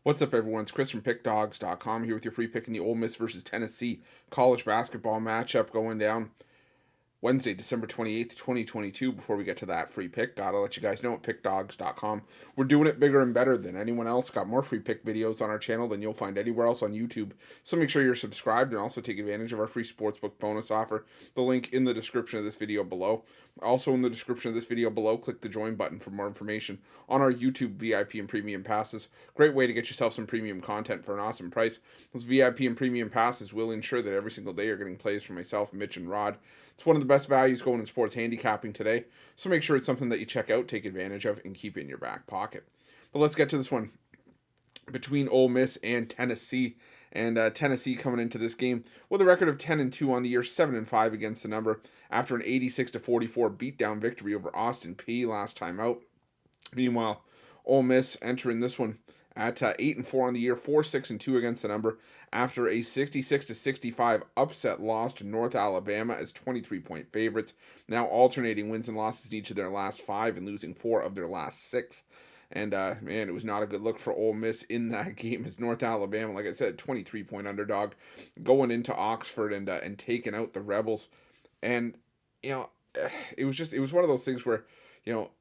What's up, everyone? It's Chris from Pickdawgz.com here with your free pick in the Ole Miss versus Tennessee college basketball matchup going down Wednesday, December 28th, 2022. Before we get to that free pick, gotta let you guys know at Pickdawgz.com, we're doing it bigger and better than anyone else. Got more free pick videos on our channel than you'll find anywhere else on YouTube. So make sure you're subscribed and also take advantage of our free Sportsbook bonus offer. The link in the description of this video below. Also in the description of this video below, click the join button for more information on our YouTube VIP and premium passes. Great way to get yourself some premium content for an awesome price. Those VIP and premium passes will ensure that every single day you're getting plays from myself, Mitch, and Rod. It's one of the best values going in sports handicapping today, so make sure it's something that you check out, take advantage of, and keep in your back pocket. But let's get to this one between Ole Miss and Tennessee. And Tennessee coming into this game with a record of 10-2 on the year, 7-5 against the number after an 86-44 beatdown victory over Austin Peay last time out. Meanwhile, Ole Miss entering this one at 8-4 on the year, 4-6-2 against the number after a 66-65 upset loss to North Alabama as 23-point favorites. Now alternating wins and losses in each of their last 5 and losing 4 of their last 6. And, man, it was not a good look for Ole Miss in that game as North Alabama, like I said, 23-point underdog, going into Oxford and taking out the Rebels. And, you know, it was one of those things where, you know,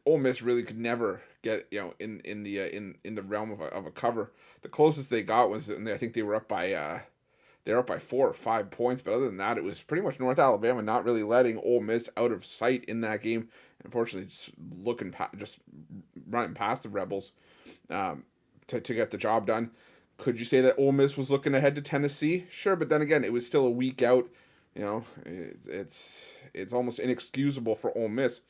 Ole Miss really could never get, you know, in the realm of a cover. The closest they got was, I think they were up by 4 or 5 points, but other than that, it was pretty much North Alabama not really letting Ole Miss out of sight in that game. Unfortunately, just running past the Rebels to get the job done. Could you say that Ole Miss was looking ahead to Tennessee? Sure, but then again, it was still a week out. You know, it's almost inexcusable for Ole Miss.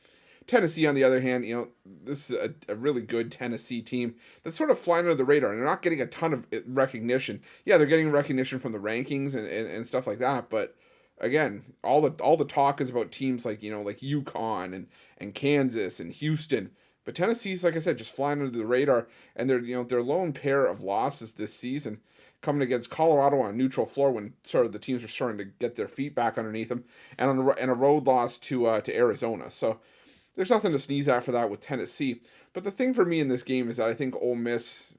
Tennessee, on the other hand, you know, this is a really good Tennessee team that's sort of flying under the radar, and they're not getting a ton of recognition. Yeah, they're getting recognition from the rankings and stuff like that, but again, all the talk is about teams like, you know, like UConn and Kansas and Houston. But Tennessee's, like I said, just flying under the radar, and their lone pair of losses this season coming against Colorado on a neutral floor when sort of the teams were starting to get their feet back underneath them, and a road loss to Arizona. So there's nothing to sneeze at for that with Tennessee. But the thing for me in this game is that I think Ole Miss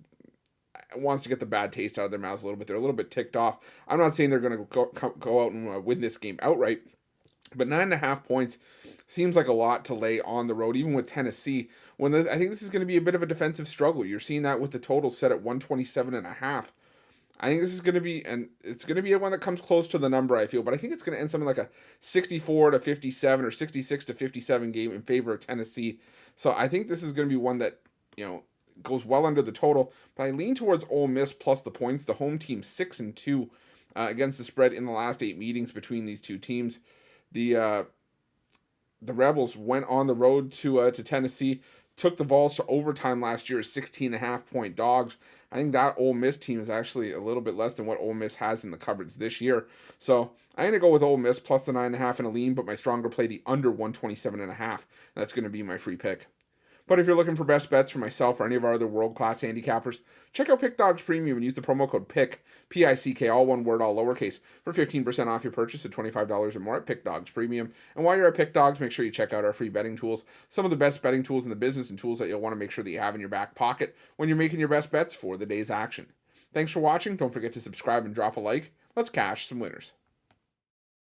wants to get the bad taste out of their mouths a little bit. They're a little bit ticked off. I'm not saying they're going to go out and win this game outright, but 9.5 points seems like a lot to lay on the road, even with Tennessee. I think this is going to be a bit of a defensive struggle. You're seeing that with the total set at 127.5. I think this is going to be, and it's going to be one that comes close to the number, I feel, but I think it's going to end something like a 64-57 or 66-57 game in favor of Tennessee. So I think this is going to be one that, you know, goes well under the total, but I lean towards Ole Miss plus the points. The home team 6-2 against the spread in the last 8 meetings between these two teams. The Rebels went on the road to Tennessee, took the Vols to overtime last year as 16.5-point dogs. I think that Ole Miss team is actually a little bit less than what Ole Miss has in the cupboards this year. So I'm going to go with Ole Miss plus the 9.5 in a lean, but my stronger play the under 127.5. That's going to be my free pick. But if you're looking for best bets for myself or any of our other world-class handicappers, check out Pick Dawgz Premium and use the promo code PICK, P-I-C-K, all one word, all lowercase, for 15% off your purchase of $25 or more at Pick Dawgz Premium. And while you're at Pick Dawgz, make sure you check out our free betting tools, some of the best betting tools in the business and tools that you'll want to make sure that you have in your back pocket when you're making your best bets for the day's action. Thanks for watching. Don't forget to subscribe and drop a like. Let's cash some winners.